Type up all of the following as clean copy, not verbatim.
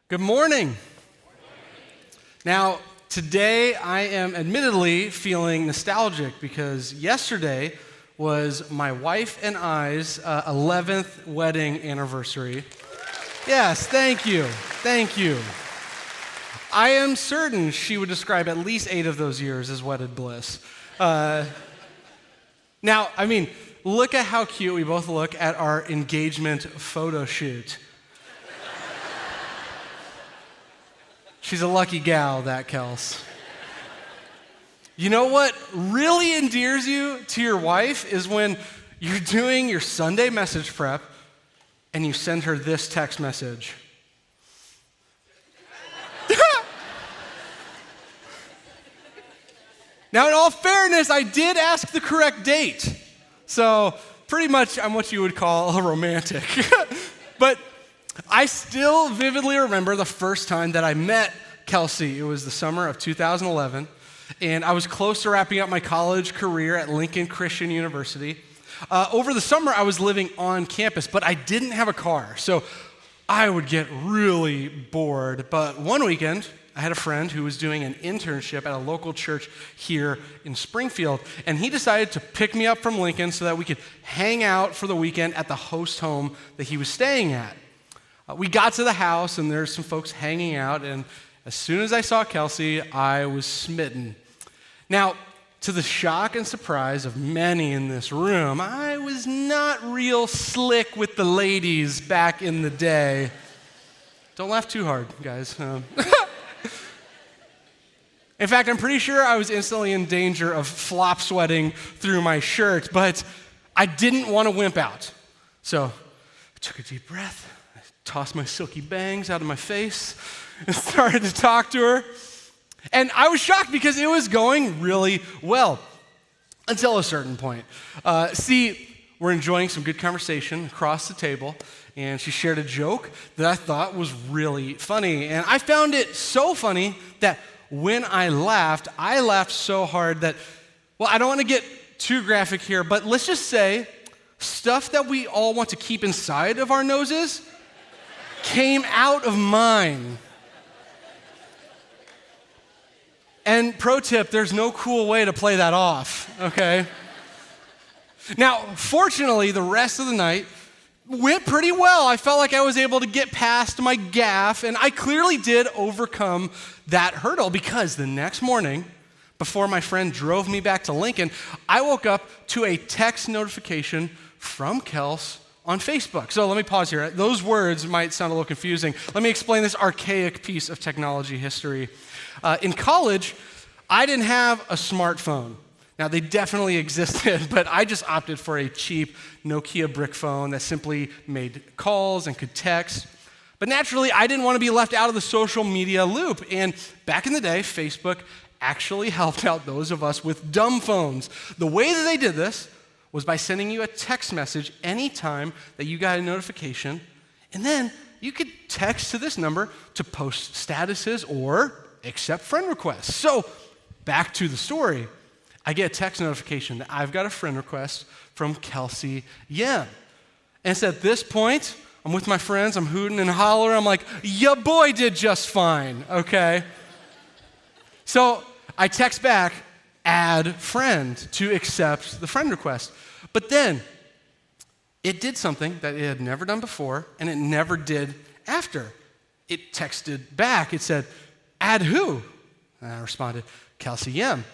Good morning. Now, today I am admittedly feeling nostalgic because yesterday was my wife and I's 11th wedding anniversary. Yes, thank you. Thank you. I am certain she would describe at least 8 of those years as wedded bliss. Now, look at how cute we both look at our engagement photo shoot. She's a lucky gal, that Kels. You know what really endears you to your wife is when you're doing your Sunday message prep and you send her this text message. Now, in all fairness, I did ask the correct date. So pretty much I'm what you would call a romantic. But I still vividly remember the first time that I met Kelsey. It was the summer of 2011, and I was close to wrapping up my college career at Lincoln Christian University. Over the summer, I was living on campus, but I didn't have a car, so I would get really bored. But one weekend, I had a friend who was doing an internship at a local church here in Springfield, and he decided to pick me up from Lincoln so that we could hang out for the weekend at the host home that he was staying at. We got to the house, and there's some folks hanging out, and as soon as I saw Kelsey, I was smitten. Now, to the shock and surprise of many in this room, I was not real slick with the ladies back in the day. Don't laugh too hard, guys. In fact, I'm pretty sure I was instantly in danger of flop sweating through my shirt, but I didn't want to wimp out. So I took a deep breath. Tossed my silky bangs out of my face and started to talk to her. And I was shocked because it was going really well until a certain point. We're enjoying some good conversation across the table, and she shared a joke that I thought was really funny. And I found it so funny that when I laughed so hard that, well, I don't want to get too graphic here, but let's just say stuff that we all want to keep inside of our noses came out of mine. And pro tip, there's no cool way to play that off, okay? Now, fortunately, the rest of the night went pretty well. I felt like I was able to get past my gaffe, and I clearly did overcome that hurdle because the next morning, before my friend drove me back to Lincoln, I woke up to a text notification from Kels on Facebook. So let me pause here. Those words might sound a little confusing. Let me explain this archaic piece of technology history. In college, I didn't have a smartphone. Now, they definitely existed, but I just opted for a cheap Nokia brick phone that simply made calls and could text. But naturally, I didn't want to be left out of the social media loop. And back in the day, Facebook actually helped out those of us with dumb phones. The way that they did this was by sending you a text message anytime that you got a notification, and then you could text to this number to post statuses or accept friend requests. So back to the story. I get a text notification that I've got a friend request from Kelsey Yem. And it's at this point, I'm with my friends, I'm hooting and hollering, I'm like, ya boy did just fine, okay? So I text back, add friend to accept the friend request. But then it did something that it had never done before, and it never did after. It texted back. It said, add who? And I responded, Kelsey Yem.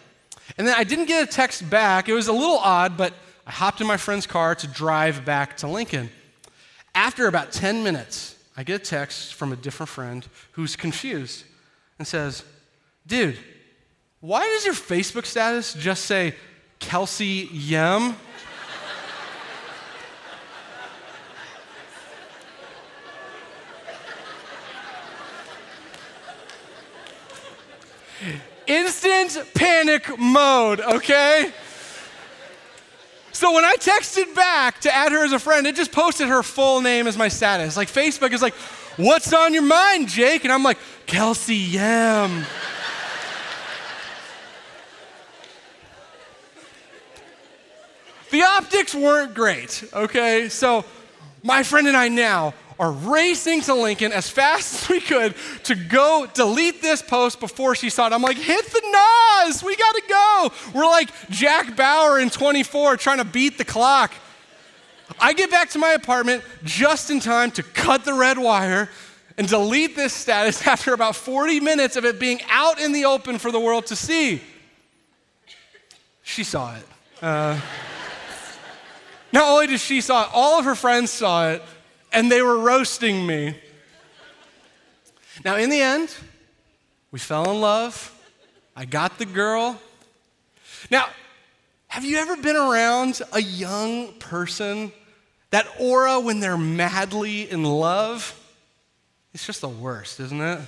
And then I didn't get a text back. It was a little odd, but I hopped in my friend's car to drive back to Lincoln. After about 10 minutes, I get a text from a different friend who's confused and says, dude, why does your Facebook status just say Kelsey Yem? Instant panic mode, okay? So when I texted back to add her as a friend, it just posted her full name as my status. Like Facebook is like, what's on your mind, Jake? And I'm like, Kelsey Yem. The optics weren't great, okay? So my friend and I now are racing to Lincoln as fast as we could to go delete this post before she saw it. I'm like, hit the NOS, we gotta go. We're like Jack Bauer in 24 trying to beat the clock. I get back to my apartment just in time to cut the red wire and delete this status after about 40 minutes of it being out in the open for the world to see. She saw it. Not only did she saw it, all of her friends saw it, and they were roasting me. Now, in the end, we fell in love. I got the girl. Now, have you ever been around a young person, that aura when they're madly in love? It's just the worst, isn't it?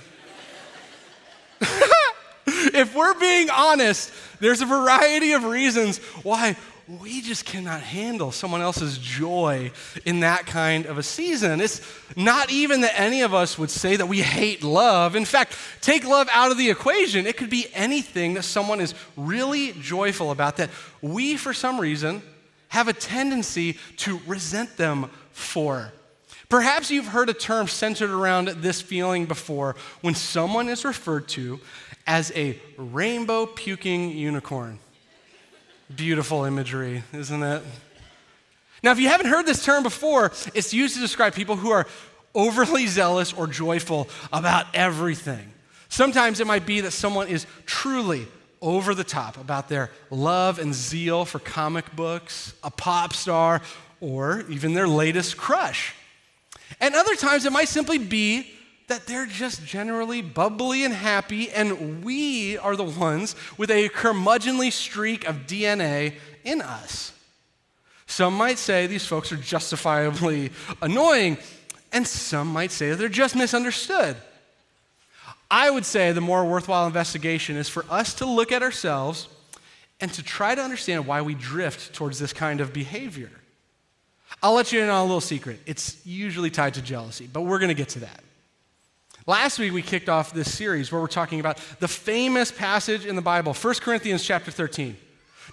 If we're being honest, there's a variety of reasons why we just cannot handle someone else's joy in that kind of a season. It's not even that any of us would say that we hate love. In fact, take love out of the equation. It could be anything that someone is really joyful about that we, for some reason, have a tendency to resent them for. Perhaps you've heard a term centered around this feeling before when someone is referred to as a rainbow puking unicorn. Beautiful imagery, isn't it? Now, if you haven't heard this term before, it's used to describe people who are overly zealous or joyful about everything. Sometimes it might be that someone is truly over the top about their love and zeal for comic books, a pop star, or even their latest crush. And other times it might simply be that they're just generally bubbly and happy, and we are the ones with a curmudgeonly streak of DNA in us. Some might say these folks are justifiably annoying, and some might say they're just misunderstood. I would say the more worthwhile investigation is for us to look at ourselves and to try to understand why we drift towards this kind of behavior. I'll let you in on a little secret. It's usually tied to jealousy, but we're going to get to that. Last week, we kicked off this series where we're talking about the famous passage in the Bible, 1 Corinthians chapter 13.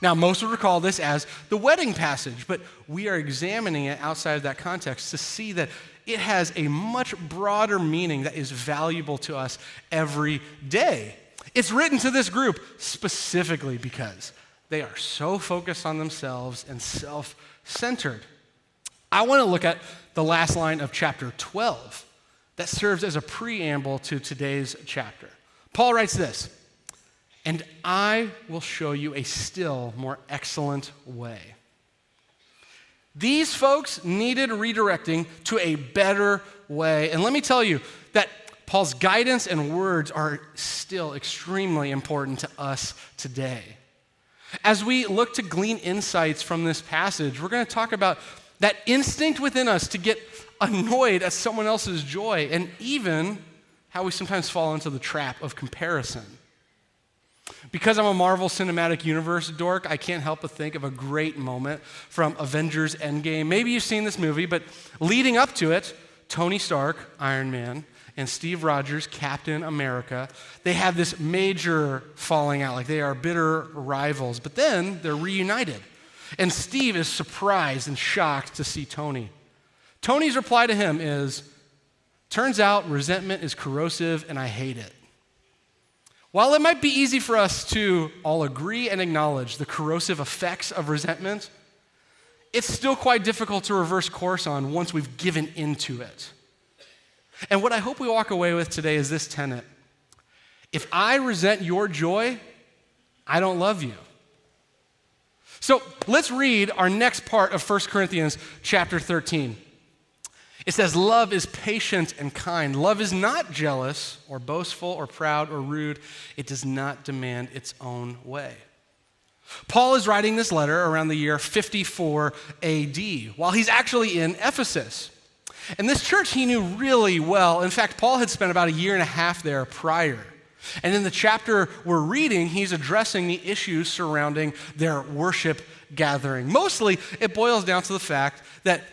Now, most would recall this as the wedding passage, but we are examining it outside of that context to see that it has a much broader meaning that is valuable to us every day. It's written to this group specifically because they are so focused on themselves and self-centered. I want to look at the last line of chapter 12 that serves as a preamble to today's chapter. Paul writes this, "And I will show you a still more excellent way." These folks needed redirecting to a better way. And let me tell you that Paul's guidance and words are still extremely important to us today. As we look to glean insights from this passage, we're going to talk about that instinct within us to get annoyed at someone else's joy, and even how we sometimes fall into the trap of comparison. Because I'm a Marvel Cinematic Universe dork, I can't help but think of a great moment from Avengers Endgame. Maybe you've seen this movie, but leading up to it, Tony Stark, Iron Man, and Steve Rogers, Captain America, they have this major falling out, like they are bitter rivals, but then they're reunited. And Steve is surprised and shocked to see Tony. Tony's reply to him is, "Turns out resentment is corrosive and I hate it." While it might be easy for us to all agree and acknowledge the corrosive effects of resentment, it's still quite difficult to reverse course on once we've given into it. And what I hope we walk away with today is this tenet: if I resent your joy, I don't love you. So let's read our next part of 1 Corinthians chapter 13. It says, "Love is patient and kind. Love is not jealous or boastful or proud or rude. It does not demand its own way." Paul is writing this letter around the year 54 AD, while he's actually in Ephesus. And this church he knew really well. In fact, Paul had spent about a year and a half there prior. And in the chapter we're reading, he's addressing the issues surrounding their worship gathering. Mostly, it boils down to the fact that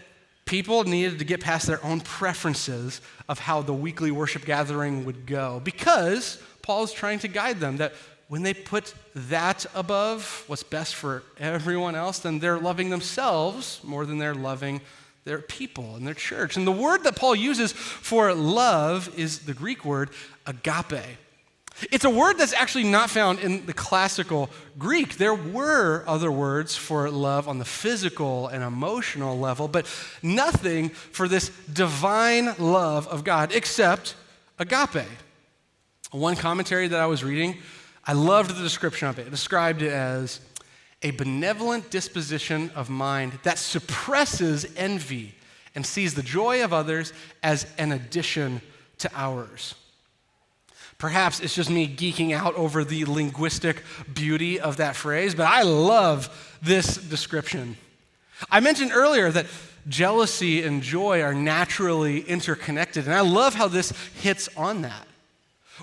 people needed to get past their own preferences of how the weekly worship gathering would go, because Paul is trying to guide them that when they put that above what's best for everyone else, then they're loving themselves more than they're loving their people and their church. And the word that Paul uses for love is the Greek word agape. It's a word that's actually not found in the classical Greek. There were other words for love on the physical and emotional level, but nothing for this divine love of God except agape. One commentary that I was reading, I loved the description of it. It described it as a benevolent disposition of mind that suppresses envy and sees the joy of others as an addition to ours. Perhaps it's just me geeking out over the linguistic beauty of that phrase, but I love this description. I mentioned earlier that jealousy and joy are naturally interconnected, and I love how this hits on that.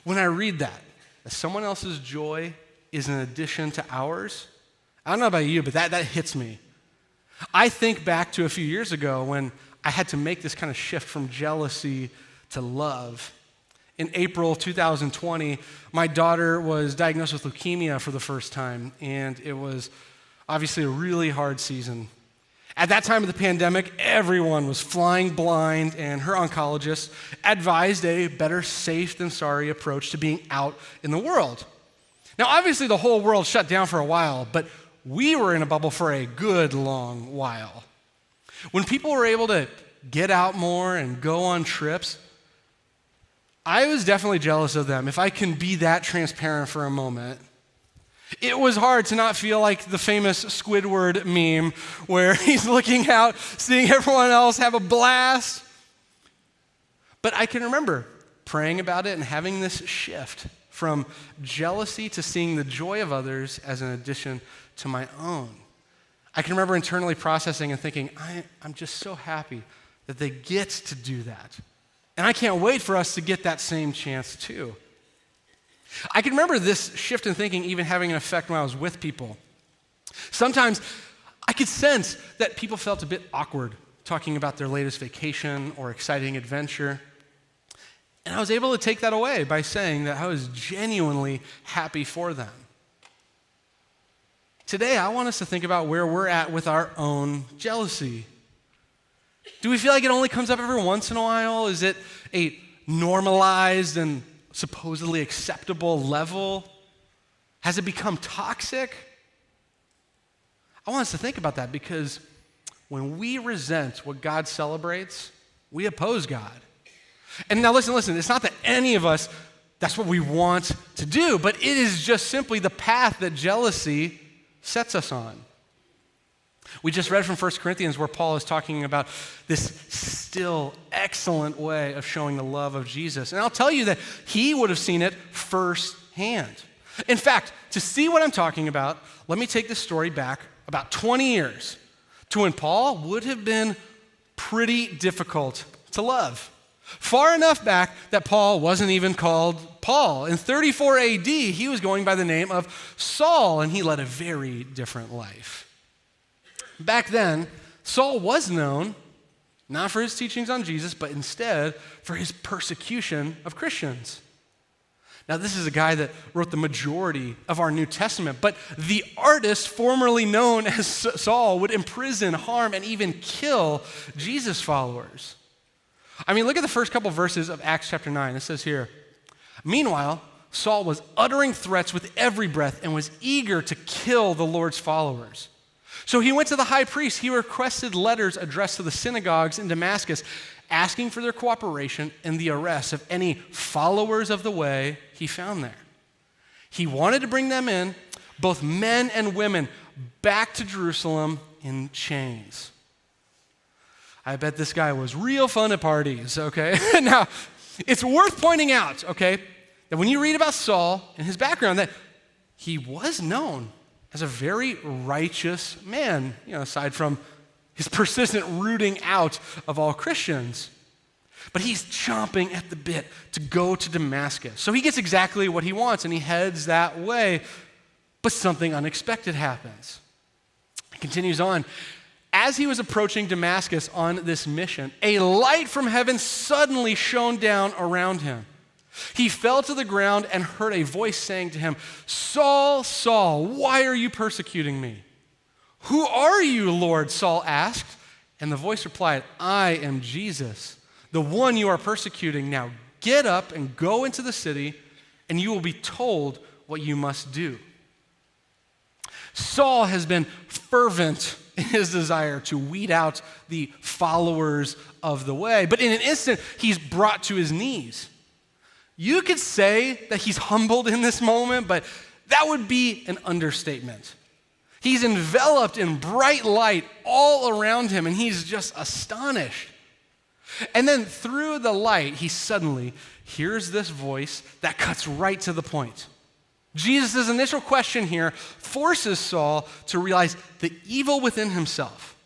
When I read that someone else's joy is an addition to ours, I don't know about you, but that hits me. I think back to a few years ago when I had to make this kind of shift from jealousy to love. In April 2020, my daughter was diagnosed with leukemia for the first time, and it was obviously a really hard season. At that time of the pandemic, everyone was flying blind, and her oncologist advised a better safe than sorry approach to being out in the world. Now, obviously, the whole world shut down for a while, but we were in a bubble for a good long while. When people were able to get out more and go on trips, I was definitely jealous of them, if I can be that transparent for a moment. It was hard to not feel like the famous Squidward meme where he's looking out, seeing everyone else have a blast. But I can remember praying about it and having this shift from jealousy to seeing the joy of others as an addition to my own. I can remember internally processing and thinking, I'm just so happy that they get to do that. And I can't wait for us to get that same chance too. I can remember this shift in thinking even having an effect when I was with people. Sometimes I could sense that people felt a bit awkward talking about their latest vacation or exciting adventure. And I was able to take that away by saying that I was genuinely happy for them. Today, I want us to think about where we're at with our own jealousy. Do we feel like it only comes up every once in a while? Is it a normalized and supposedly acceptable level? Has it become toxic? I want us to think about that because when we resent what God celebrates, we oppose God. And now listen, it's not that any of us, that's what we want to do, but it is just simply the path that jealousy sets us on. We just read from 1 Corinthians where Paul is talking about this still excellent way of showing the love of Jesus. And I'll tell you that he would have seen it firsthand. In fact, to see what I'm talking about, let me take this story back about 20 years to when Paul would have been pretty difficult to love. Far enough back that Paul wasn't even called Paul. In 34 AD, he was going by the name of Saul, and he led a very different life. Back then, Saul was known not for his teachings on Jesus, but instead for his persecution of Christians. Now, this is a guy that wrote the majority of our New Testament, but the artist formerly known as Saul would imprison, harm, and even kill Jesus followers. I mean, look at the first couple verses of Acts chapter 9. It says here, "Meanwhile, Saul was uttering threats with every breath and was eager to kill the Lord's followers. So he went to the high priest. He requested letters addressed to the synagogues in Damascus, asking for their cooperation in the arrest of any followers of the way he found there. He wanted to bring them in, both men and women, back to Jerusalem in chains." I bet this guy was real fun at parties, okay? Now, it's worth pointing out, okay, that when you read about Saul and his background, that he was known as a very righteous man, aside from his persistent rooting out of all Christians. But he's chomping at the bit to go to Damascus. So he gets exactly what he wants, and he heads that way. But something unexpected happens. It continues on. As he was approaching Damascus on this mission, a light from heaven suddenly shone down around him. He fell to the ground and heard a voice saying to him, "Saul, Saul, why are you persecuting me?" "Who are you, Lord?" Saul asked. And the voice replied, I am Jesus, the one you are persecuting. Now get up and go into the city, and you will be told what you must do. Saul has been fervent in his desire to weed out the followers of the way, but in an instant, he's brought to his knees. You could say that he's humbled in this moment, but that would be an understatement. He's enveloped in bright light all around him, and he's just astonished. And then through the light, he suddenly hears this voice that cuts right to the point. Jesus' initial question here forces Saul to realize the evil within himself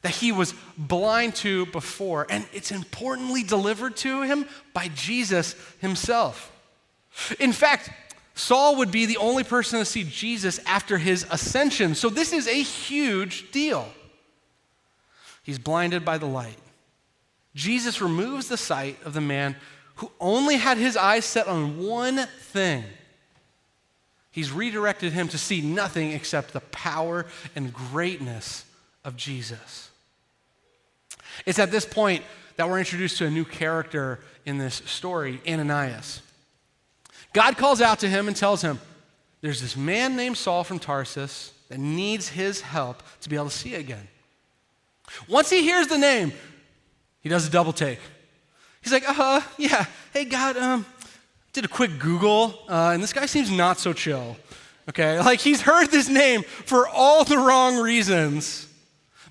that he was blind to before, and it's importantly delivered to him by Jesus himself. In fact, Saul would be the only person to see Jesus after his ascension, so this is a huge deal. He's blinded by the light. Jesus removes the sight of the man who only had his eyes set on one thing. He's redirected him to see nothing except the power and greatness of Jesus. It's at this point that we're introduced to a new character in this story, Ananias. God calls out to him and tells him, there's this man named Saul from Tarsus that needs his help to be able to see again. Once he hears the name, he does a double take. He's like, yeah, hey God, did a quick Google, and this guy seems not so chill, okay? Like he's heard this name for all the wrong reasons.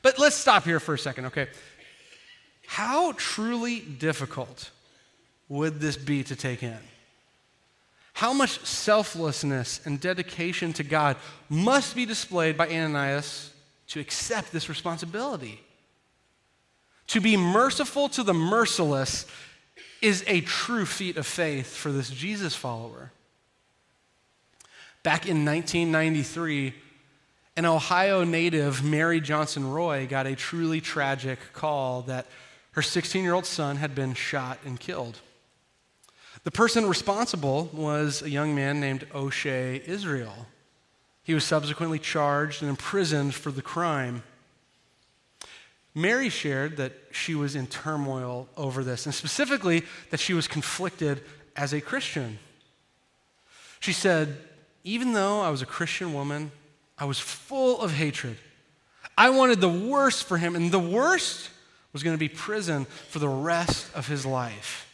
But let's stop here for a second, okay? How truly difficult would this be to take in? How much selflessness and dedication to God must be displayed by Ananias to accept this responsibility? To be merciful to the merciless is a true feat of faith for this Jesus follower. Back in 1993, an Ohio native, Mary Johnson Roy, got a truly tragic call that her 16-year-old son had been shot and killed. The person responsible was a young man named O'Shea Israel. He was subsequently charged and imprisoned for the crime. Mary shared that she was in turmoil over this, and specifically that she was conflicted as a Christian. She said, even though I was a Christian woman, I was full of hatred. I wanted the worst for him, and the worst was going to be prison for the rest of his life.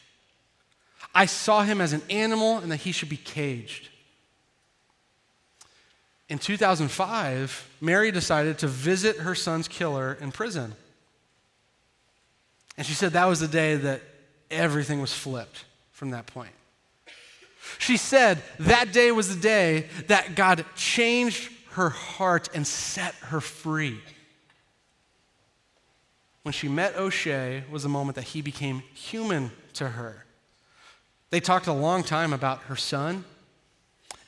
I saw him as an animal and that he should be caged. In 2005, Mary decided to visit her son's killer in prison. And she said that was the day that everything was flipped from that point. She said that day was the day that God changed her heart and set her free. When she met O'Shea was the moment that he became human to her. They talked a long time about her son,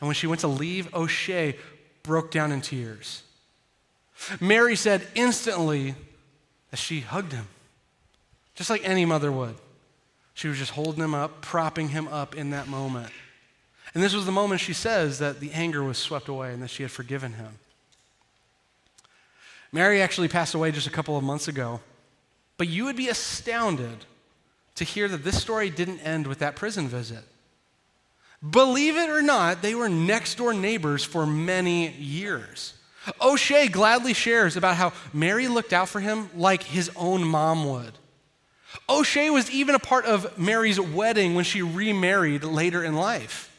and when she went to leave, O'Shea broke down in tears. Mary said instantly that she hugged him, just like any mother would. She was just holding him up, propping him up in that moment. And this was the moment, she says, that the anger was swept away and that she had forgiven him. Mary actually passed away just a couple of months ago, but you would be astounded to hear that this story didn't end with that prison visit. Believe it or not, they were next door neighbors for many years. O'Shea gladly shares about how Mary looked out for him like his own mom would. O'Shea was even a part of Mary's wedding when she remarried later in life.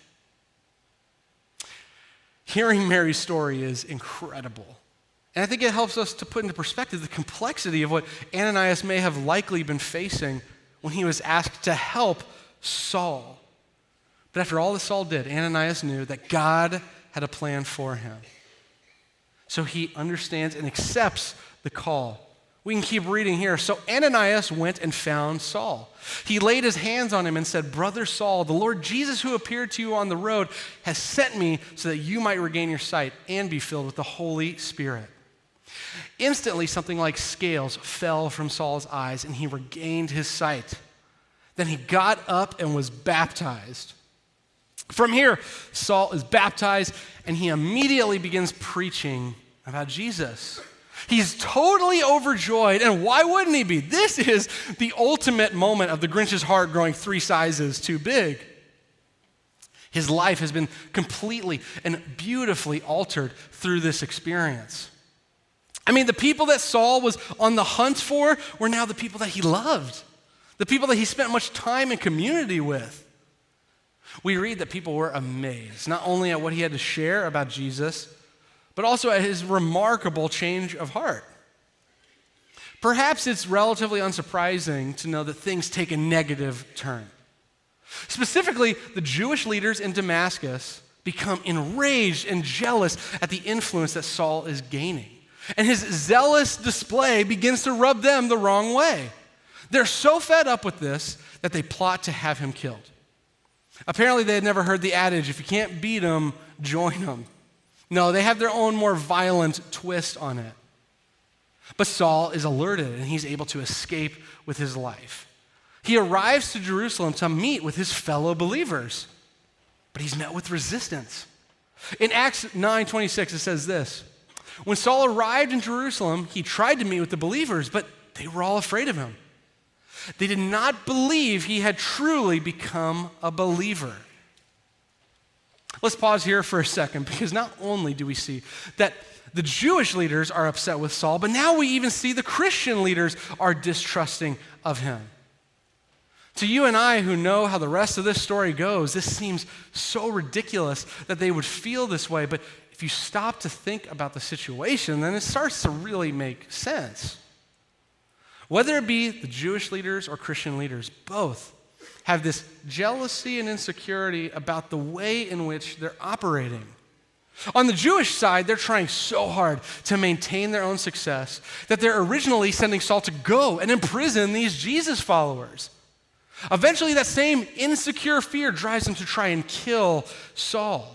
Hearing Mary's story is incredible. And I think it helps us to put into perspective the complexity of what Ananias may have likely been facing when he was asked to help Saul. But after all that Saul did, Ananias knew that God had a plan for him. So he understands and accepts the call. We can keep reading here. So Ananias went and found Saul. He laid his hands on him and said, Brother Saul, the Lord Jesus who appeared to you on the road has sent me so that you might regain your sight and be filled with the Holy Spirit. Instantly, something like scales fell from Saul's eyes, and he regained his sight. Then he got up and was baptized. From here, Saul is baptized, and he immediately begins preaching about Jesus. He's totally overjoyed, and why wouldn't he be? This is the ultimate moment of the Grinch's heart growing 3 sizes too big. His life has been completely and beautifully altered through this experience. I mean, the people that Saul was on the hunt for were now the people that he loved, the people that he spent much time in community with. We read that people were amazed, not only at what he had to share about Jesus, but also at his remarkable change of heart. Perhaps it's relatively unsurprising to know that things take a negative turn. Specifically, the Jewish leaders in Damascus become enraged and jealous at the influence that Saul is gaining. And his zealous display begins to rub them the wrong way. They're so fed up with this that they plot to have him killed. Apparently, they had never heard the adage, if you can't beat them, join them. No, they have their own more violent twist on it. But Saul is alerted, and he's able to escape with his life. He arrives to Jerusalem to meet with his fellow believers, but he's met with resistance. In Acts 9:26, it says this, when Saul arrived in Jerusalem, he tried to meet with the believers, but they were all afraid of him. They did not believe he had truly become a believer. Let's pause here for a second, because not only do we see that the Jewish leaders are upset with Saul, but now we even see the Christian leaders are distrusting of him. To you and I who know how the rest of this story goes, this seems so ridiculous that they would feel this way, but if you stop to think about the situation, then it starts to really make sense. Whether it be the Jewish leaders or Christian leaders, both have this jealousy and insecurity about the way in which they're operating. On the Jewish side, they're trying so hard to maintain their own success that they're originally sending Saul to go and imprison these Jesus followers. Eventually, that same insecure fear drives them to try and kill Saul.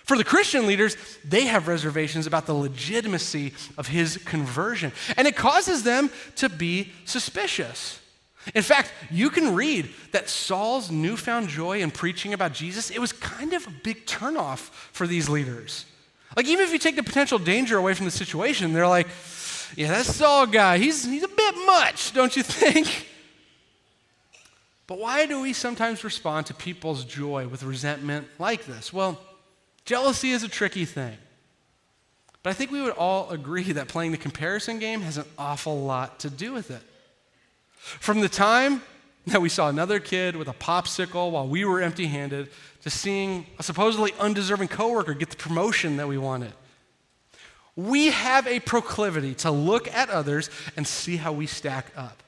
For the Christian leaders, they have reservations about the legitimacy of his conversion, and it causes them to be suspicious. In fact, you can read that Saul's newfound joy in preaching about Jesus, it was kind of a big turnoff for these leaders. Like, even if you take the potential danger away from the situation, they're like, yeah, that Saul guy, he's a bit much, don't you think? But why do we sometimes respond to people's joy with resentment like this? Well, jealousy is a tricky thing. But I think we would all agree that playing the comparison game has an awful lot to do with it. From the time that we saw another kid with a popsicle while we were empty-handed, to seeing a supposedly undeserving coworker get the promotion that we wanted. We have a proclivity to look at others and see how we stack up.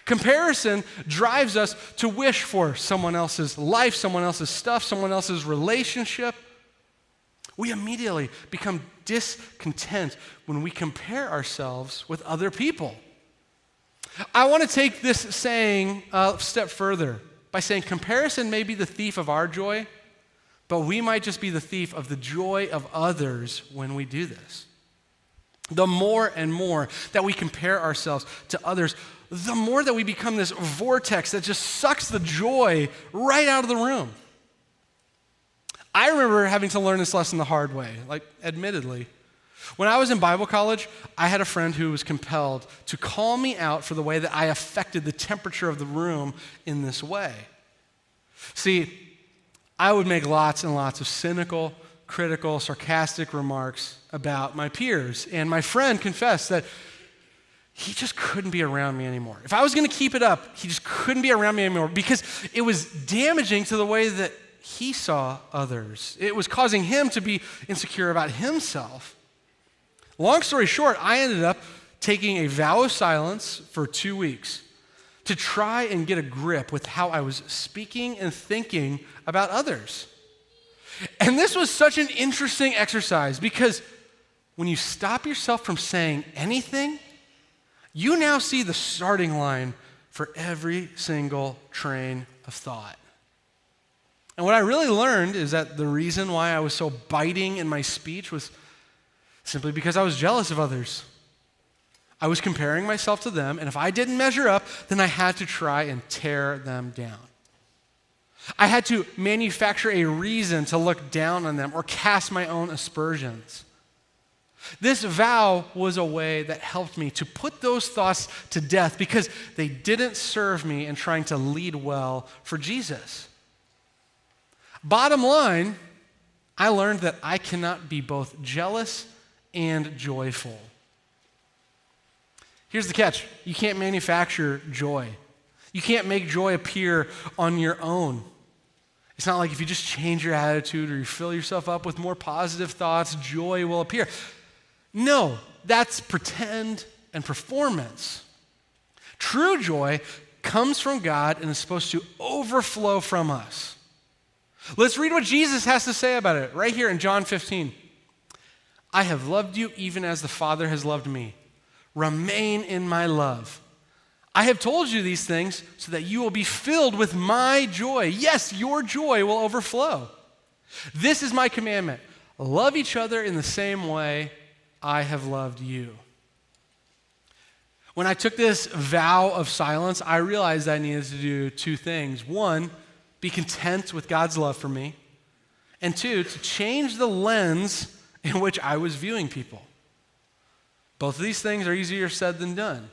Comparison drives us to wish for someone else's life, someone else's stuff, someone else's relationship. We immediately become discontent when we compare ourselves with other people. I want to take this saying a step further by saying comparison may be the thief of our joy, but we might just be the thief of the joy of others when we do this. The more and more that we compare ourselves to others, the more that we become this vortex that just sucks the joy right out of the room. I remember having to learn this lesson the hard way, like admittedly. When I was in Bible college, I had a friend who was compelled to call me out for the way that I affected the temperature of the room in this way. See, I would make lots and lots of cynical, critical, sarcastic remarks about my peers, and my friend confessed that he just couldn't be around me anymore. If I was going to keep it up, he just couldn't be around me anymore because it was damaging to the way that he saw others. It was causing him to be insecure about himself. Long story short, I ended up taking a vow of silence for 2 weeks to try and get a grip with how I was speaking and thinking about others. And this was such an interesting exercise because when you stop yourself from saying anything, you now see the starting line for every single train of thought. And what I really learned is that the reason why I was so biting in my speech was simply because I was jealous of others. I was comparing myself to them, and if I didn't measure up, then I had to try and tear them down. I had to manufacture a reason to look down on them or cast my own aspersions. This vow was a way that helped me to put those thoughts to death because they didn't serve me in trying to lead well for Jesus. Bottom line, I learned that I cannot be both jealous and joyful. Here's the catch. You can't manufacture joy. You can't make joy appear on your own. It's not like if you just change your attitude or you fill yourself up with more positive thoughts, joy will appear. No, that's pretend and performance. True joy comes from God and is supposed to overflow from us. Let's read what Jesus has to say about it right here in John 15. I have loved you even as the Father has loved me. Remain in my love. I have told you these things so that you will be filled with my joy. Yes, your joy will overflow. This is my commandment. Love each other in the same way I have loved you. When I took this vow of silence, I realized I needed to do two things. One, be content with God's love for me. And two, to change the lens in which I was viewing people. Both of these things are easier said than done.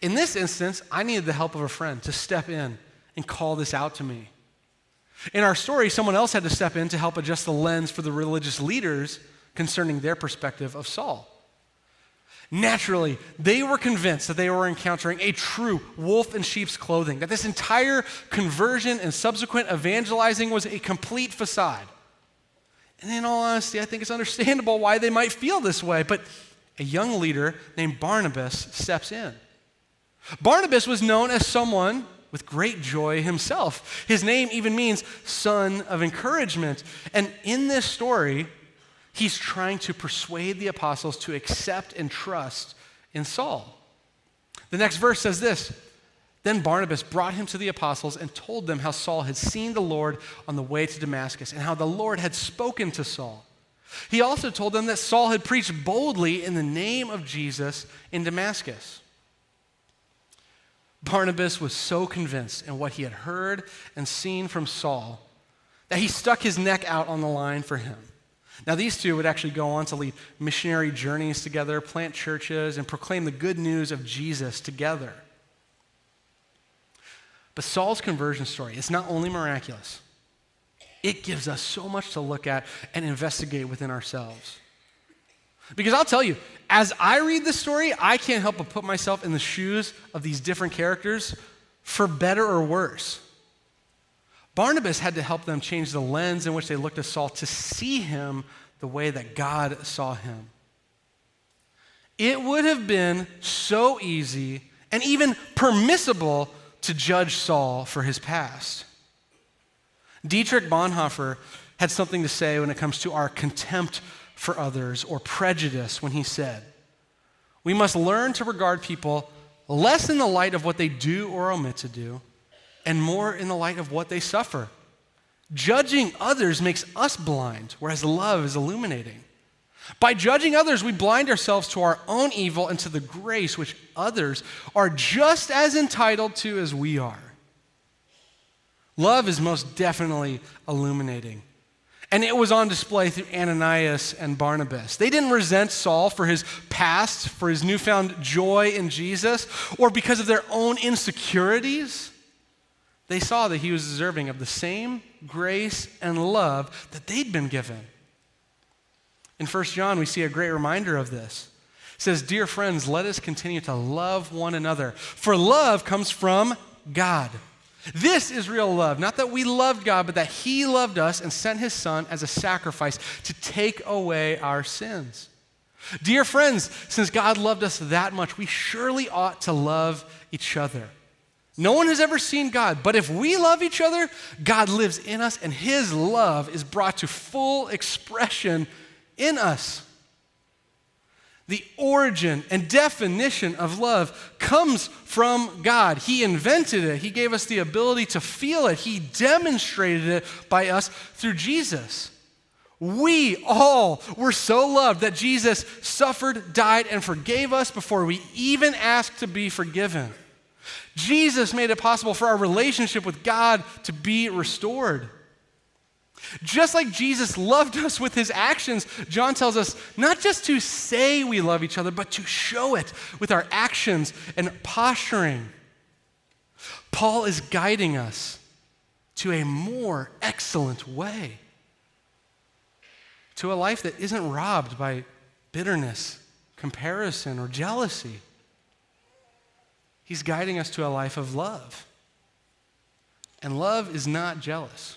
In this instance, I needed the help of a friend to step in and call this out to me. In our story, someone else had to step in to help adjust the lens for the religious leaders concerning their perspective of Saul. Naturally, they were convinced that they were encountering a true wolf in sheep's clothing, that this entire conversion and subsequent evangelizing was a complete facade. And in all honesty, I think it's understandable why they might feel this way, but a young leader named Barnabas steps in. Barnabas was known as someone with great joy himself. His name even means son of encouragement. And in this story, he's trying to persuade the apostles to accept and trust in Saul. The next verse says this, then Barnabas brought him to the apostles and told them how Saul had seen the Lord on the way to Damascus and how the Lord had spoken to Saul. He also told them that Saul had preached boldly in the name of Jesus in Damascus. Barnabas was so convinced in what he had heard and seen from Saul that he stuck his neck out on the line for him. Now, these two would actually go on to lead missionary journeys together, plant churches, and proclaim the good news of Jesus together. But Saul's conversion story is not only miraculous, it gives us so much to look at and investigate within ourselves. Because I'll tell you, as I read this story, I can't help but put myself in the shoes of these different characters for better or worse. Barnabas had to help them change the lens in which they looked at Saul to see him the way that God saw him. It would have been so easy and even permissible to judge Saul for his past. Dietrich Bonhoeffer had something to say when it comes to our contempt for others or prejudice when he said, we must learn to regard people less in the light of what they do or omit to do, and more in the light of what they suffer. Judging others makes us blind, whereas love is illuminating. By judging others, we blind ourselves to our own evil and to the grace which others are just as entitled to as we are. Love is most definitely illuminating. And it was on display through Ananias and Barnabas. They didn't resent Saul for his past, for his newfound joy in Jesus, or because of their own insecurities. They saw that he was deserving of the same grace and love that they'd been given. In 1 John, we see a great reminder of this. It says, dear friends, let us continue to love one another, for love comes from God. This is real love, not that we loved God, but that he loved us and sent his son as a sacrifice to take away our sins. Dear friends, since God loved us that much, we surely ought to love each other. No one has ever seen God, but if we love each other, God lives in us and his love is brought to full expression in us. The origin and definition of love comes from God. He invented it. He gave us the ability to feel it. He demonstrated it by us through Jesus. We all were so loved that Jesus suffered, died, and forgave us before we even asked to be forgiven. Jesus made it possible for our relationship with God to be restored. Just like Jesus loved us with his actions, John tells us not just to say we love each other, but to show it with our actions and posturing. Paul is guiding us to a more excellent way, to a life that isn't robbed by bitterness, comparison, or jealousy. He's guiding us to a life of love. And love is not jealous.